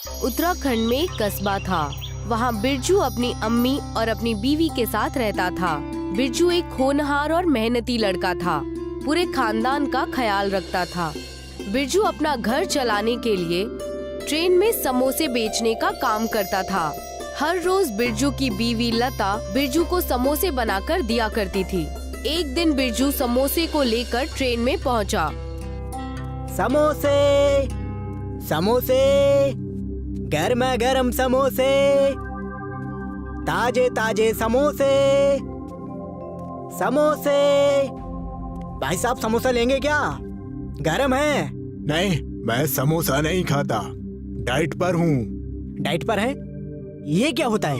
उत्तराखंड में एक कस्बा था। वहाँ बिरजू अपनी अम्मी और अपनी बीवी के साथ रहता था। बिरजू एक होनहार और मेहनती लड़का था। पूरे खानदान का ख्याल रखता था। बिरजू अपना घर चलाने के लिए ट्रेन में समोसे बेचने का काम करता था। हर रोज बिरजू की बीवी लता बिरजू को समोसे बनाकर दिया करती थी। एक दिन बिरजू समोसे को लेकर ट्रेन में पहुंचा। समोसे समोसे, गर्मा गर्म समोसे, ताजे ताजे समोसे, समोसे। भाई साहब समोसा लेंगे क्या? गरम है। नहीं, मैं समोसा नहीं खाता, डाइट पर हूँ। डाइट पर है? ये क्या होता है?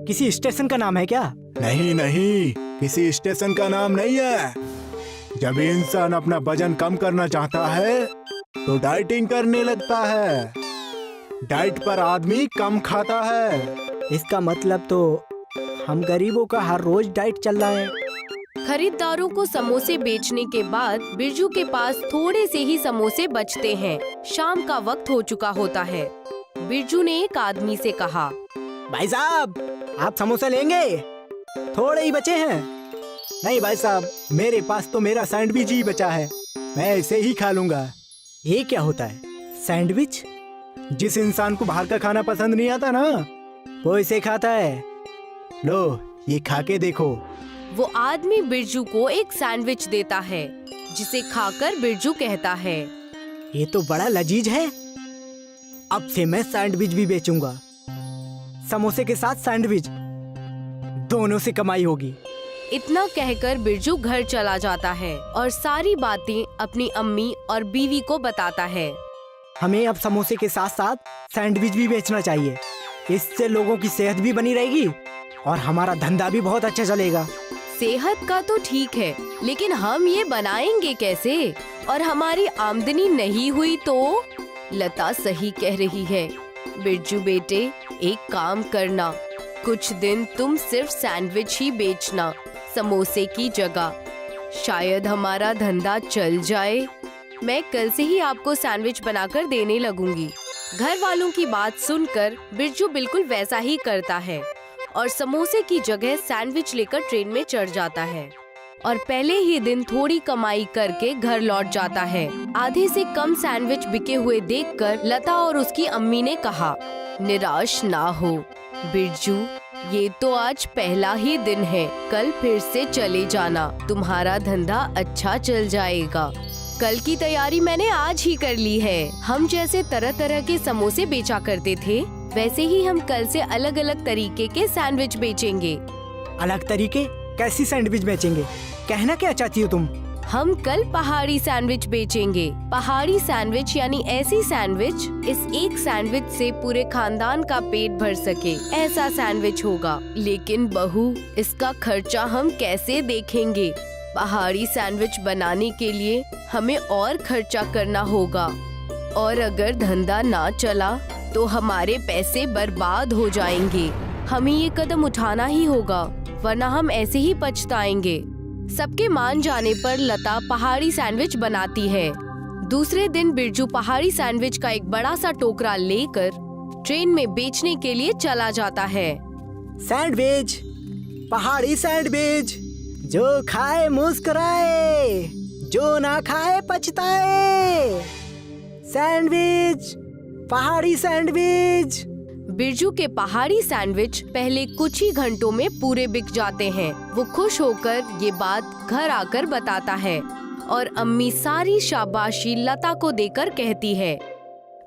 किसी स्टेशन का नाम है क्या? नहीं नहीं, किसी स्टेशन का नाम नहीं है। जब इंसान अपना वजन कम करना चाहता है तो डाइटिंग करने लगता है। डाइट पर आदमी कम खाता है। इसका मतलब तो हम गरीबों का हर रोज डाइट चल रहा है। खरीदारों को समोसे बेचने के बाद बिरजू के पास थोड़े से ही समोसे बचते हैं। शाम का वक्त हो चुका होता है। बिरजू ने एक आदमी से कहा, भाई साहब आप समोसा लेंगे? थोड़े ही बचे हैं। नहीं भाई साहब, मेरे पास तो मेरा सैंडविच ही बचा है, मैं इसे ही खा लूंगा। ये क्या होता है सैंडविच? जिस इंसान को बाहर का खाना पसंद नहीं आता ना, वो इसे खाता है। लो ये खा के देखो। वो आदमी बिरजू को एक सैंडविच देता है, जिसे खाकर बिरजू कहता है, ये तो बड़ा लजीज है। अब से मैं सैंडविच भी बेचूंगा। समोसे के साथ सैंडविच, दोनों से कमाई होगी। इतना कहकर बिरजू घर चला जाता है और सारी बातें अपनी अम्मी और बीवी को बताता है। हमें अब समोसे के साथ साथ सैंडविच भी बेचना चाहिए। इससे लोगों की सेहत भी बनी रहेगी और हमारा धंधा भी बहुत अच्छा चलेगा। सेहत का तो ठीक है, लेकिन हम ये बनाएंगे कैसे? और हमारी आमदनी नहीं हुई तो? लता सही कह रही है। बिरजू बेटे, एक काम करना, कुछ दिन तुम सिर्फ सैंडविच ही बेचना समोसे की जगह। शायद हमारा धंधा चल जाए। मैं कल से ही आपको सैंडविच बनाकर देने लगूंगी। घर वालों की बात सुनकर बिरजू बिल्कुल वैसा ही करता है और समोसे की जगह सैंडविच लेकर ट्रेन में चढ़ जाता है और पहले ही दिन थोड़ी कमाई करके घर लौट जाता है। आधे से कम सैंडविच बिके हुए देखकर लता और उसकी अम्मी ने कहा, निराश ना हो बिरजू, ये तो आज पहला ही दिन है, कल फिर से चले जाना, तुम्हारा धंधा अच्छा चल जाएगा। कल की तैयारी मैंने आज ही कर ली है। हम जैसे तरह तरह के समोसे बेचा करते थे, वैसे ही हम कल से अलग अलग तरीके के सैंडविच बेचेंगे। अलग तरीके? कैसी सैंडविच बेचेंगे? कहना क्या चाहती हो तुम? हम कल पहाड़ी सैंडविच बेचेंगे। पहाड़ी सैंडविच यानी ऐसी सैंडविच इस एक सैंडविच से पूरे खानदान का पेट भर सके, ऐसा सैंडविच होगा। लेकिन बहू, इसका खर्चा हम कैसे देखेंगे? पहाड़ी सैंडविच बनाने के लिए हमें और खर्चा करना होगा और अगर धंधा ना चला तो हमारे पैसे बर्बाद हो जाएंगे। हमें ये कदम उठाना ही होगा, वरना हम ऐसे ही पछताएंगे। सबके मान जाने पर लता पहाड़ी सैंडविच बनाती है। दूसरे दिन बिरजू पहाड़ी सैंडविच का एक बड़ा सा टोकरा लेकर ट्रेन में बेचने के लिए चला जाता है। सैंडविच, पहाड़ी सैंडविच, जो खाए मुस्कुराए, जो ना खाए पछताए। सैंडविच, पहाड़ी सैंडविच। बिरजू के पहाड़ी सैंडविच पहले कुछ ही घंटों में पूरे बिक जाते हैं। वो खुश होकर ये बात घर आकर बताता है और अम्मी सारी शाबाशी लता को देकर कहती है,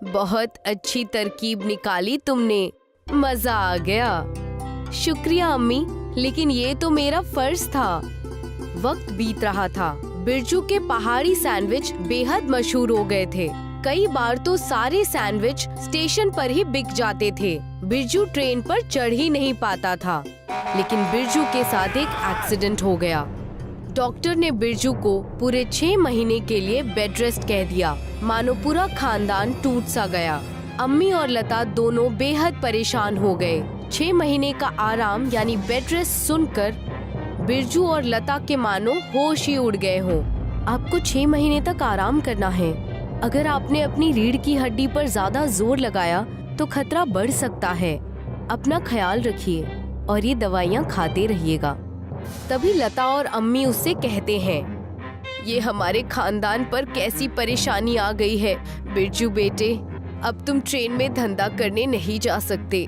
बहुत अच्छी तरकीब निकाली तुमने, मजा आ गया। शुक्रिया अम्मी, लेकिन ये तो मेरा फर्ज था। वक्त बीत रहा था। बिरजू के पहाड़ी सैंडविच बेहद मशहूर हो गए थे। कई बार तो सारे सैंडविच स्टेशन पर ही बिक जाते थे। बिरजू ट्रेन पर चढ़ ही नहीं पाता था। लेकिन बिरजू के साथ एक एक्सीडेंट हो गया। डॉक्टर ने बिरजू को पूरे 6 महीने के लिए बेड रेस्ट कह दिया। मानो पूरा खानदान टूट सा गया। अम्मी और लता दोनों बेहद परेशान हो गए। 6 महीने का आराम यानी बेड रेस्ट सुनकर बिरजू और लता के मानो होश ही उड़ गए हों। आपको 6 महीने तक आराम करना है। अगर आपने अपनी रीढ़ की हड्डी पर ज्यादा जोर लगाया तो खतरा बढ़ सकता है। अपना ख्याल रखिए और ये दवाइयाँ खाते रहिएगा। तभी लता और अम्मी उससे कहते हैं, ये हमारे खानदान पर कैसी परेशानी आ गई है बिरजू बेटे। अब तुम ट्रेन में धंधा करने नहीं जा सकते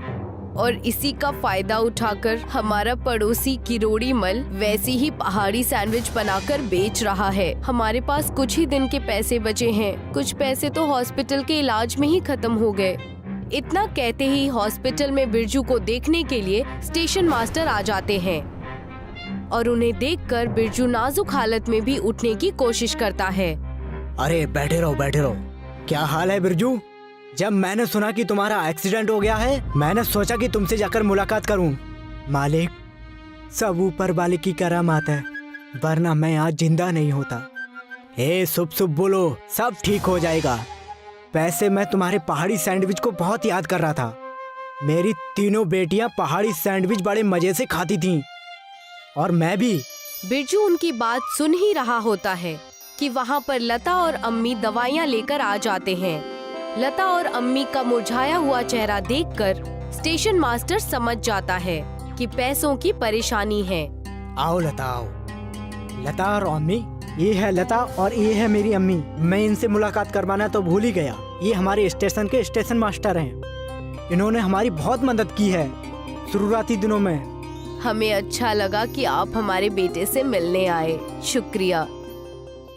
और इसी का फायदा उठाकर हमारा पड़ोसी किरोड़ी मल वैसी ही पहाड़ी सैंडविच बनाकर बेच रहा है। हमारे पास कुछ ही दिन के पैसे बचे हैं। कुछ पैसे तो हॉस्पिटल के इलाज में ही खत्म हो गए। इतना कहते ही हॉस्पिटल में बिरजू को देखने के लिए स्टेशन मास्टर आ जाते हैं और उन्हें देखकर बिरजू नाजुक हालत में भी उठने की कोशिश करता है। अरे बैठे रहो बैठे रहो। क्या हाल है बिरजू? जब मैंने सुना कि तुम्हारा एक्सीडेंट हो गया है, मैंने सोचा कि तुमसे जाकर मुलाकात करूं। मालिक, सब ऊपर वाले की करामात है, वरना मैं आज जिंदा नहीं होता। हे शुभ शुभ बोलो, सब ठीक हो जाएगा। वैसे मैं तुम्हारे पहाड़ी सैंडविच को बहुत याद कर रहा था। मेरी तीनों बेटियां पहाड़ी सैंडविच बड़े मजे से खाती थीं और मैं भी। बिरजू उनकी बात सुन ही रहा होता है कि वहाँ पर लता और अम्मी दवाइयाँ लेकर आ जाते हैं। लता और अम्मी का मुरझाया हुआ चेहरा देखकर स्टेशन मास्टर समझ जाता है कि पैसों की परेशानी है। आओ लता आओ। लता और अम्मी, ये है लता और ये है मेरी अम्मी। मैं इनसे मुलाकात करवाना तो भूल ही गया। ये हमारे स्टेशन के स्टेशन मास्टर हैं। इन्होंने हमारी बहुत मदद की है शुरुआती दिनों में। हमें अच्छा लगा कि आप हमारे बेटे से मिलने आए। शुक्रिया।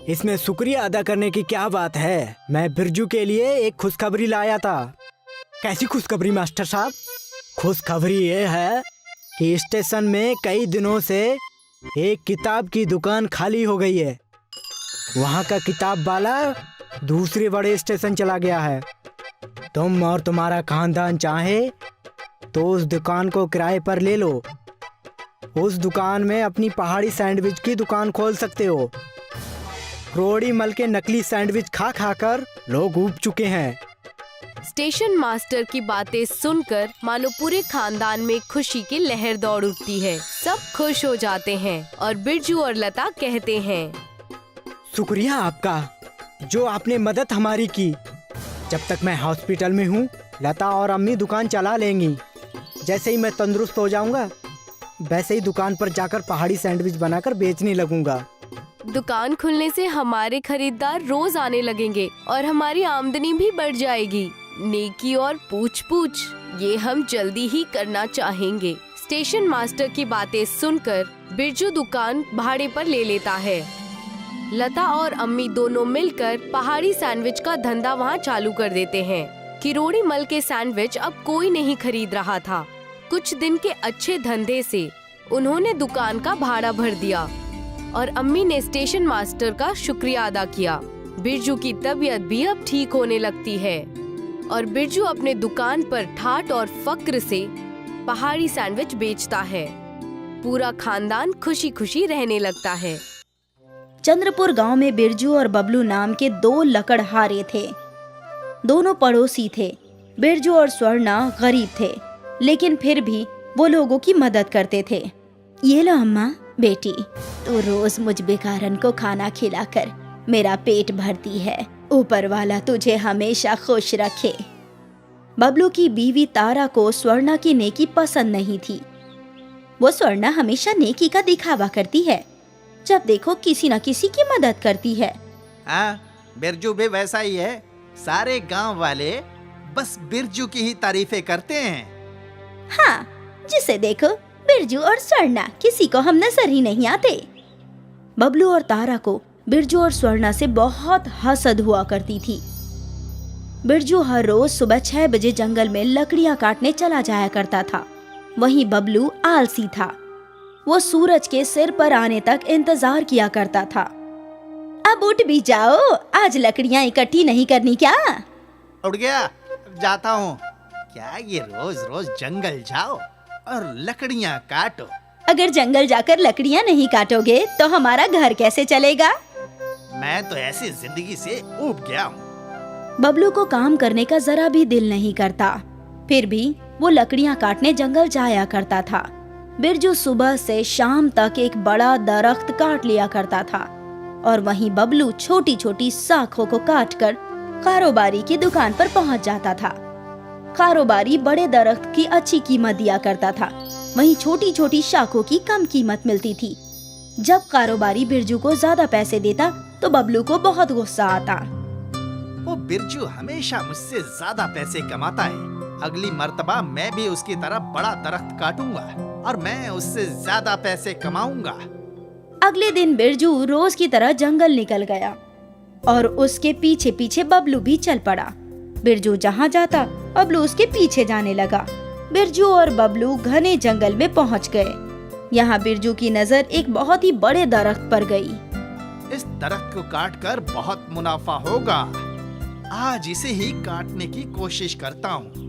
इसमें शुक्रिया अदा करने की क्या बात है। मैं बिरजू के लिए एक खुशखबरी लाया था। कैसी खुशखबरी मास्टर साहब? खुशखबरी ये है कि स्टेशन में कई दिनों से एक किताब की दुकान खाली हो गई है। वहाँ का किताब वाला दूसरे बड़े स्टेशन चला गया है। तुम और तुम्हारा खानदान चाहे तो उस दुकान को किराए पर ले लो। उस दुकान में अपनी पहाड़ी सैंडविच की दुकान खोल सकते हो। किरोड़ी मल के नकली सैंडविच खा खाकर लोग ऊब चुके हैं। स्टेशन मास्टर की बातें सुनकर मानो पूरे खानदान में खुशी की लहर दौड़ उठती है। सब खुश हो जाते हैं और बिरजू और लता कहते हैं, शुक्रिया आपका जो आपने मदद हमारी की। जब तक मैं हॉस्पिटल में हूँ, लता और अम्मी दुकान चला लेंगी। जैसे ही मैं तंदुरुस्त हो जाऊंगा, वैसे ही दुकान पर जाकर पहाड़ी सैंडविच बनाकर बेचने लगूंगा। दुकान खुलने से हमारे खरीदार रोज आने लगेंगे और हमारी आमदनी भी बढ़ जाएगी। नेकी और पूछ पूछ, ये हम जल्दी ही करना चाहेंगे। स्टेशन मास्टर की बातें सुनकर बिरजू दुकान भाड़े पर ले लेता है। लता और अम्मी दोनों मिलकर पहाड़ी सैंडविच का धंधा वहाँ चालू कर देते हैं। किरोड़ी मल के सैंडविच अब कोई नहीं खरीद रहा था। कुछ दिन के अच्छे धंधे से उन्होंने दुकान का भाड़ा भर दिया और अम्मी ने स्टेशन मास्टर का शुक्रिया अदा किया। बिरजू की तबीयत भी अब ठीक होने लगती है और बिरजू अपने दुकान पर ठाट और फक्र से पहाड़ी सैंडविच बेचता है। पूरा खानदान खुशी खुशी रहने लगता है। चंद्रपुर गांव में बिरजू और बबलू नाम के दो लकड़हारे थे। दोनों पड़ोसी थे। बिरजू और स्वर्णा गरीब थे, लेकिन फिर भी वो लोगों की मदद करते थे। ये लो अम्मा, बेटी, तू रोज मुझ बेकारन को खाना खिलाकर मेरा पेट भरती है। ऊपर वाला तुझे हमेशा खुश रखे। बबलू की बीवी तारा को स्वर्णा की नेकी पसंद नहीं थी। वो स्वर्णा हमेशा नेकी का दिखावा करती है। जब देखो किसी न किसी की मदद करती है। हाँ, बिरजू भी वैसा ही है। सारे गांव वाले बस बिरजू की ही तारीफें करते हैं। हाँ, जिसे देखो बिरजू और स्वर्णा, किसी को हम नजर ही नहीं आते। बबलू और तारा को बिरजू और स्वर्णा से बहुत हसद हुआ करती थी। बिरजू हर रोज सुबह 6 बजे जंगल में लकड़ियां काटने चला जाया करता था। वहीं बबलू आलसी था। वो सूरज के सिर पर आने तक इंतजार किया करता था। अब उठ भी जाओ, आज लकड़ियां इकट्ठी नहीं करनी क्या? उठ गया, जाता हूँ। क्या ये रोज रोज जंगल जाओ और लकड़ियाँ काटो? अगर जंगल जाकर लकड़ियां नहीं काटोगे तो हमारा घर कैसे चलेगा? मैं तो ऐसी जिंदगी से ऊब गया हूँ। बबलू को काम करने का जरा भी दिल नहीं करता, फिर भी वो लकड़ियां काटने जंगल जाया करता था। बिरजू सुबह से शाम तक एक बड़ा दरख्त काट लिया करता था और वहीं बबलू छोटी छोटी शाखों को काटकर कारोबारी की दुकान पर पहुंच जाता था। कारोबारी बड़े दरख्त की अच्छी कीमत दिया करता था, वहीं छोटी छोटी शाखों की कम कीमत मिलती थी। जब कारोबारी बिरजू को ज्यादा पैसे देता तो बबलू को बहुत गुस्सा आता। वो बिरजू हमेशा मुझसे ज्यादा पैसे कमाता है। अगली मर्तबा मैं भी उसकी तरह बड़ा दरख्त काटूंगा और मैं उससे ज्यादा पैसे कमाऊंगा। अगले दिन बिरजू रोज की तरह जंगल निकल गया और उसके पीछे पीछे बबलू भी चल पड़ा। बिरजू जहाँ जाता बबलू उसके पीछे जाने लगा। बिरजू और बबलू घने जंगल में पहुँच गए। यहाँ बिरजू की नजर एक बहुत ही बड़े दरख्त पर गई। इस दरख्त को काटकर बहुत मुनाफा होगा। आज इसे ही काटने की कोशिश करता हूँ।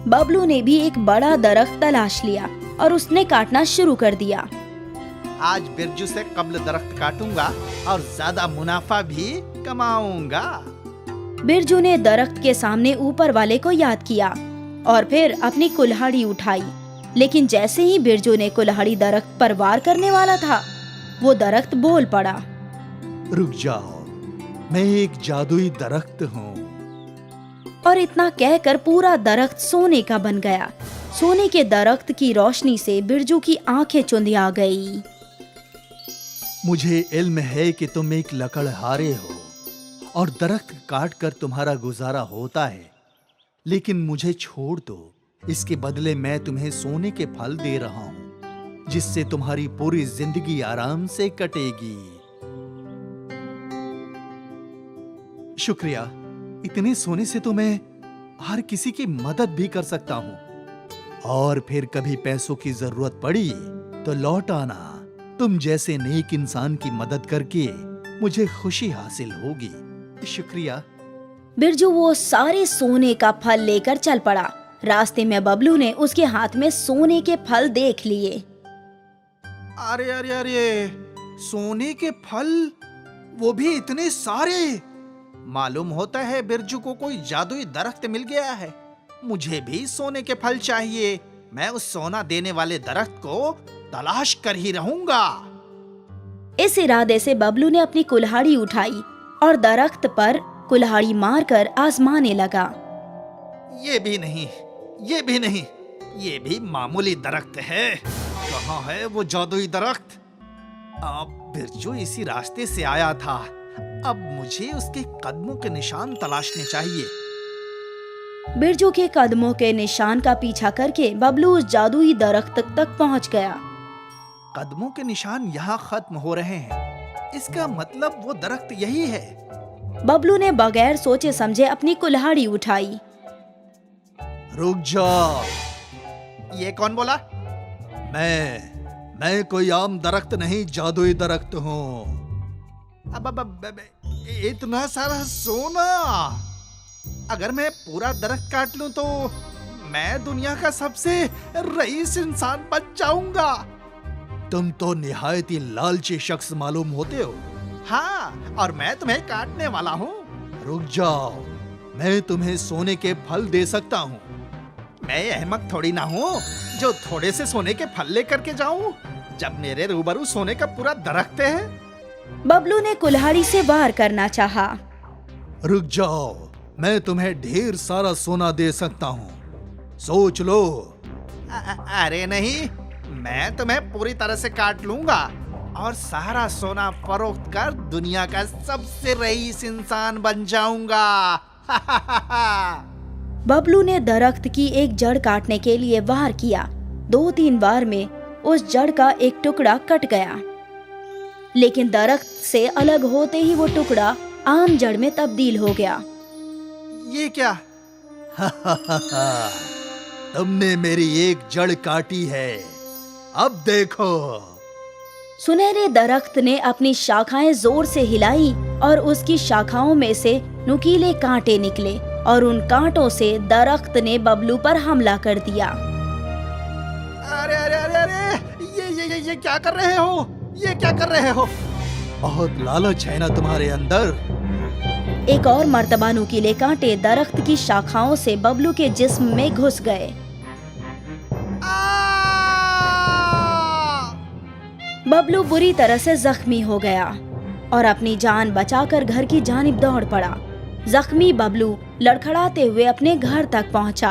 बबलू ने भी एक बड़ा दरख्त तलाश लिया और उसने काटना शुरू कर दिया। आज बिरजू से कब्ल दरख्त काटूंगा और ज्यादा मुनाफा भी कमाऊंगा। बिरजू ने दरख्त के सामने ऊपर वाले को याद किया और फिर अपनी कुल्हाड़ी उठाई। लेकिन जैसे ही बिरजू ने कुल्हाड़ी दरख्त पर वार करने वाला था, वो दरख्त बोल पड़ा। रुक जाओ, मैं एक जादुई दरख्त हूँ। और इतना कहकर पूरा दरख्त सोने का बन गया। सोने के दरख्त की रोशनी से बिरजू की आंखें चुंधिया गई। मुझे इल्म है कि तुम एक लकड़हारे हो और दरख्त काट कर तुम्हारा गुजारा होता है, लेकिन मुझे छोड़ दो। इसके बदले मैं तुम्हें सोने के फल दे रहा हूँ, जिससे तुम्हारी पूरी जिंदगी आराम से कटेगी। शुक्रिया। इतने सोने से तो मैं हर किसी की मदद भी कर सकता हूँ, और फिर कभी पैसों की जरूरत पड़ी तो लौट आना। तुम जैसे नेक इंसान की मदद करके मुझे खुशी हासिल होगी। शुक्रिया। बिरजू वो सारे सोने का फल लेकर चल पड़ा। रास्ते में बबलू ने उसके हाथ में सोने के फल देख लिए। अरे अरे अरे, सोने के फल, वो भी इतने सारे। मालूम होता है बिरजू को कोई जादुई दरख्त मिल गया है। मुझे भी सोने के फल चाहिए। मैं उस सोना देने वाले दरख्त को तलाश कर ही रहूंगा। इस इरादे से बबलू ने अपनी कुल्हाड़ी उठाई और दरख्त पर कुल्हाड़ी मारकर आजमाने लगा। ये भी नहीं, ये भी नहीं, ये भी मामूली दरख्त है। कहाँ है वो जादुई दरख्त? अब बिरजू इसी रास्ते से आया था। अब मुझे उसके कदमों के निशान तलाशने चाहिए। बिरजू के कदमों के निशान का पीछा करके बबलू उस जादुई दरख्त तक पहुंच गया। कदमों के निशान यहाँ खत्म हो रहे हैं। इसका मतलब वो दरख्त यही है। बबलू ने बगैर सोचे समझे अपनी कुल्हाड़ी उठाई। रुक जाओ। ये कौन बोला? मैं कोई आम दरख्त नहीं, जादुई दरख्त हूँ। अब इतना सारा सोना, अगर मैं पूरा दरख्त काट लूं तो मैं दुनिया का सबसे रईस इंसान बन जाऊंगा। तुम तो निहायत ही लालची शख्स मालूम होते हो। हाँ, और मैं तुम्हें काटने वाला हूँ। रुक जाओ, मैं तुम्हें सोने के फल दे सकता हूँ। मैं अहमक थोड़ी ना हूँ जो थोड़े से सोने के फल लेकर के जाऊँ, जब मेरे रूबरू सोने का पूरा दरख्त है। बबलू ने कुल्हाड़ी से वार करना चाहा। रुक जाओ, मैं तुम्हें ढेर सारा सोना दे सकता हूँ, सोच लो। अरे नहीं, मैं तुम्हें पूरी तरह से काट लूंगा और सारा सोना फरोख्त कर दुनिया का सबसे रईस इंसान बन जाऊंगा। बबलू ने दरख्त की एक जड़ काटने के लिए वार किया। 2-3 बार में उस जड़ का एक टुकड़ा कट गया, लेकिन दरख्त से अलग होते ही वो टुकड़ा आम जड़ में तब्दील हो गया। ये क्या? तुमने मेरी एक जड़ काटी है, अब देखो। सुनहरे दरख्त ने अपनी शाखाएं जोर से हिलाई और उसकी शाखाओं में से नुकीले कांटे निकले और उन कांटों से दरख्त ने बबलू पर हमला कर दिया। अरे अरे अरे अरे, ये क्या कर रहे हो? ये क्या कर रहे हो? बहुत लालच है ना तुम्हारे अंदर। एक और मर्तबा नुकीले कांटे दरख्त की शाखाओं से बबलू के जिस्म में घुस गए। बबलू बुरी तरह से जख्मी हो गया और अपनी जान बचाकर घर की जानिब दौड़ पड़ा। जख्मी बबलू लड़खड़ाते हुए अपने घर तक पहुंचा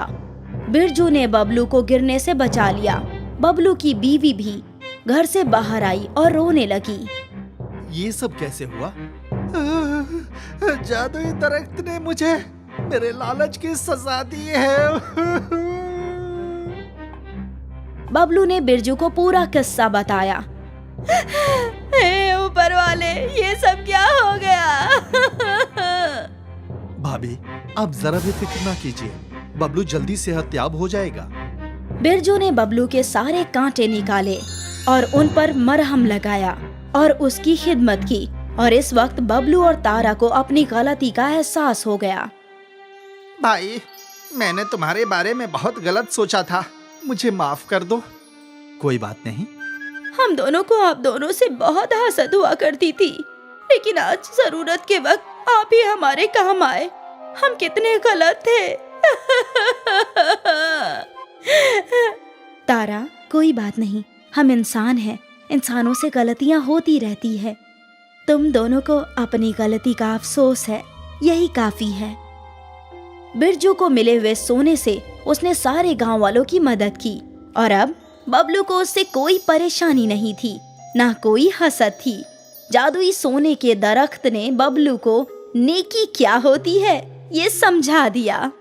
बिरजू ने बबलू को गिरने से बचा लिया। बबलू की बीवी भी घर से बाहर आई और रोने लगी। ये सब कैसे हुआ? जादुई दरख्त ने मुझे मेरे लालच की सजा दी है। बबलू ने बिरजू को पूरा किस्सा बताया। हे ऊपर वाले, ये सब क्या हो गया? भाभी, आप जरा भी फिक्र ना कीजिए, बबलू जल्दी सेहतयाब हो जाएगा। बिरजू ने बबलू के सारे कांटे निकाले और उन पर मरहम लगाया और उसकी खिदमत की, और इस वक्त बबलू और तारा को अपनी गलती का एहसास हो गया। भाई, मैंने तुम्हारे बारे में बहुत गलत सोचा था, मुझे माफ कर दो। कोई बात नहीं। हम दोनों को आप दोनों से बहुत हसद हुआ करती थी, लेकिन आज जरूरत के वक्त आप ही हमारे काम आए। हम कितने गलत थे। तारा, कोई बात नहीं, हम इंसान हैं, इंसानों से गलतियां होती रहती है। तुम दोनों को अपनी गलती का अफसोस है, यही काफी है। बिरजू को मिले हुए सोने से उसने सारे गांव वालों की मदद की, और अब बबलू को उससे कोई परेशानी नहीं थी, ना कोई हसद थी। जादुई सोने के दरख्त ने बबलू को नेकी क्या होती है ये समझा दिया।